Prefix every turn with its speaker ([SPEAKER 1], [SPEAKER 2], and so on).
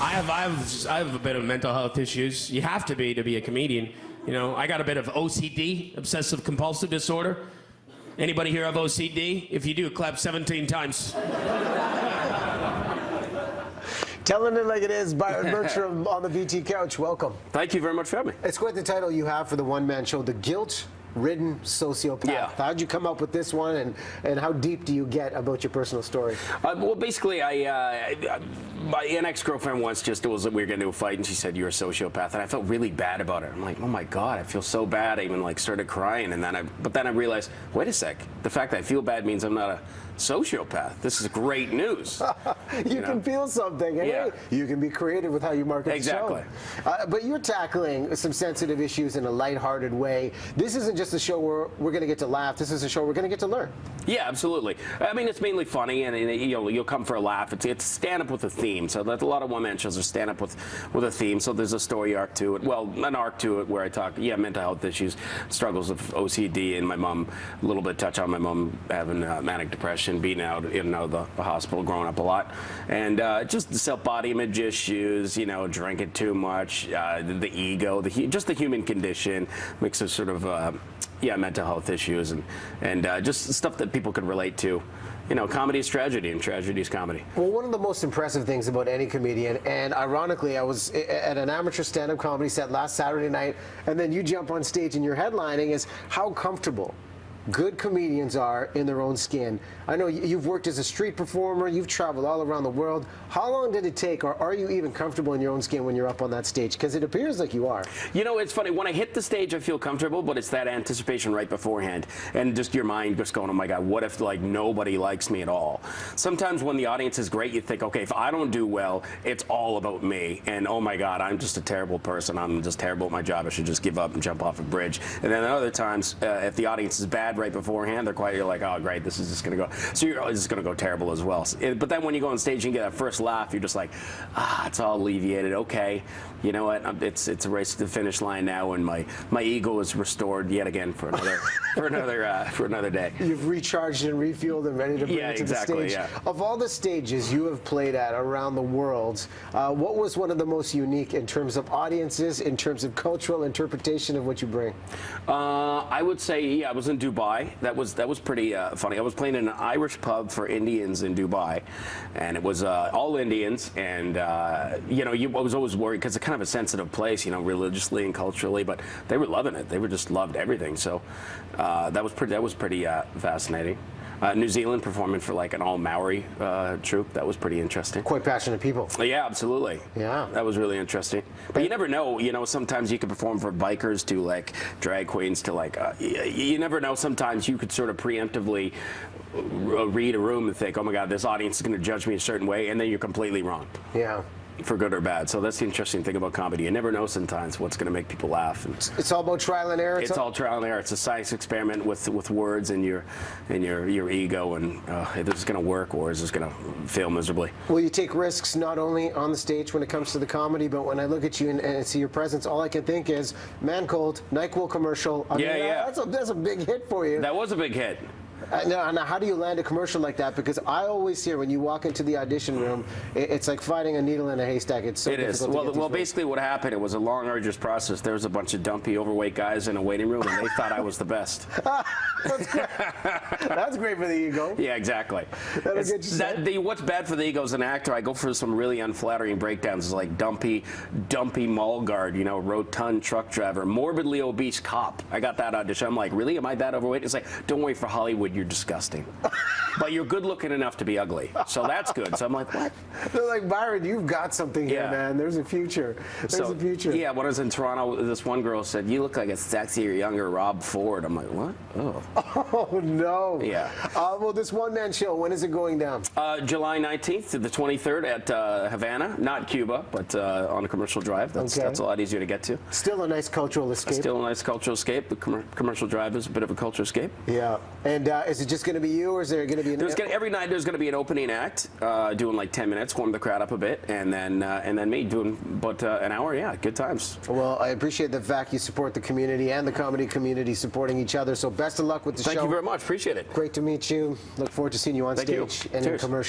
[SPEAKER 1] I have a bit of mental health issues. You have to be a comedian. You know, I got a bit of OCD, obsessive compulsive disorder. Anybody here have OCD? If you do, clap 17 times.
[SPEAKER 2] Telling it like it is, Byron Bertram on the BT Couch. Welcome.
[SPEAKER 3] Thank you very much for having me.
[SPEAKER 2] It's quite the title you have for the one-man show, The Guilt-Ridden Sociopath.
[SPEAKER 3] Yeah.
[SPEAKER 2] How'd you come up with this one, and how deep do you get about your personal story?
[SPEAKER 3] Well, basically, my ex-girlfriend once we were going to do a fight, and she said, "You're a sociopath," and I felt really bad about it. I'm like, oh my God, I feel so bad. I even started crying, and but then I realized, wait a sec, the fact that I feel bad means I'm not a sociopath. This is great news.
[SPEAKER 2] you can feel something, and
[SPEAKER 3] yeah.
[SPEAKER 2] You can be creative with how you market
[SPEAKER 3] exactly.
[SPEAKER 2] the show. But you're tackling some sensitive issues in a lighthearted way. This isn't just a show where we're going to get to laugh. This is a show we're going to get to learn.
[SPEAKER 3] Yeah, absolutely. I mean, it's mainly funny, and you'll come for a laugh. It's stand-up with a theme. So that a lot of one-man shows are stand-up with a theme. So there's a story arc to it. Well, an arc to it where I talk, mental health issues, struggles of OCD, and my mom, a little bit touch on my mom having manic depression, being out in the hospital, growing up a lot, and just the self-body image issues, drinking too much, the ego, just the human condition, mix of sort of mental health issues, and just stuff that people could relate to. Comedy is tragedy, and tragedy is comedy.
[SPEAKER 2] Well, one of the most impressive things about any comedian, and ironically, I was at an amateur stand-up comedy set last Saturday night, and then you jump on stage and you're headlining, is how comfortable good comedians are in their own skin. I know you've worked as a street performer, you've traveled all around the world. How long did it take, or are you even comfortable in your own skin when you're up on that stage? Because it appears like you are.
[SPEAKER 3] It's funny, when I hit the stage I feel comfortable, but it's that anticipation right beforehand, and just your mind just going, oh my God, what if nobody likes me at all? Sometimes when the audience is great, you think, okay, if I don't do well, it's all about me, and oh my God, I'm just a terrible person, I'm just terrible at my job, I should just give up and jump off a bridge. And then other times, if the audience is bad right beforehand, they're quiet, you're like, oh great, this is just gonna go, so you're just gonna go terrible as well. But then when you go on stage and get that first laugh, you're just like, it's all alleviated, okay, you know what, it's a race to the finish line now, and my ego is restored yet again for another day.
[SPEAKER 2] You've recharged and refueled and ready to bring it to the stage.
[SPEAKER 3] Yeah.
[SPEAKER 2] Of all the stages you have played at around the world, what was one of the most unique in terms of audiences, in terms of cultural interpretation of what you bring?
[SPEAKER 3] I would say, I was in Dubai. That was pretty funny. I was playing in an Irish pub for Indians in Dubai, and it was all Indians, and I was always worried because it's kind of a sensitive place, religiously and culturally, but they were loving it. They just loved everything. So that was pretty fascinating. New Zealand performing for an all Maori troupe. That was pretty interesting.
[SPEAKER 2] Quite passionate people.
[SPEAKER 3] Yeah, absolutely.
[SPEAKER 2] Yeah.
[SPEAKER 3] That was really interesting. But you never know, sometimes you could perform for bikers to drag queens to you never know. Sometimes you could sort of preemptively read a room and think, oh my God, this audience is going to judge me a certain way, and then you're completely wrong.
[SPEAKER 2] Yeah.
[SPEAKER 3] For good or bad. So that's the interesting thing about comedy. You never know sometimes what's going to make people laugh. And
[SPEAKER 2] it's all about trial and error.
[SPEAKER 3] It's all trial and error. It's a science experiment with words and your ego, and is this going to work or is this going to fail miserably?
[SPEAKER 2] Well, you take risks not only on the stage when it comes to the comedy, but when I look at you and see your presence, all I can think is Man Cold, NyQuil commercial. I mean, that's a big hit for you.
[SPEAKER 3] That was a big hit.
[SPEAKER 2] Now, how do you land a commercial like that? Because I always hear when you walk into the audition room, it's like finding a needle in a haystack. It's so difficult.
[SPEAKER 3] Well, basically what happened, it was a long, arduous process. There was a bunch of dumpy, overweight guys in a waiting room, and they thought I was the best.
[SPEAKER 2] That's great. That's great for the ego.
[SPEAKER 3] Yeah, exactly. What's bad for the ego as an actor, I go for some really unflattering breakdowns. It's like dumpy mall guard, rotund truck driver, morbidly obese cop. I got that audition. I'm like, really? Am I that overweight? It's like, don't wait for Hollywood. You're disgusting. But you're good looking enough to be ugly. So that's good. So I'm like, what?
[SPEAKER 2] They're like, Byron, you've got something here, man. There's a future. There's a future.
[SPEAKER 3] Yeah, when I was in Toronto, this one girl said, you look like a sexier, younger Rob Ford. I'm like, what? Oh.
[SPEAKER 2] Oh, no.
[SPEAKER 3] Yeah.
[SPEAKER 2] Well, this one-man show, when is it going down?
[SPEAKER 3] July 19th to the 23rd at Havana. Not Cuba, but on a Commercial Drive. That's a lot easier to get to.
[SPEAKER 2] Still a nice cultural escape.
[SPEAKER 3] Still a nice cultural escape. The Commercial Drive is a bit of a cultural escape.
[SPEAKER 2] Yeah. And is it just going to be you, or is there going to be
[SPEAKER 3] every night there's going to be an opening act doing 10 minutes, warm the crowd up a bit, and then me doing about an hour. Yeah, good times.
[SPEAKER 2] Well, I appreciate the fact you support the community and the comedy community supporting each other. So best of luck with the show.
[SPEAKER 3] Thank you very much. Appreciate it.
[SPEAKER 2] Great to meet you. Look forward to seeing you on stage and in commercial.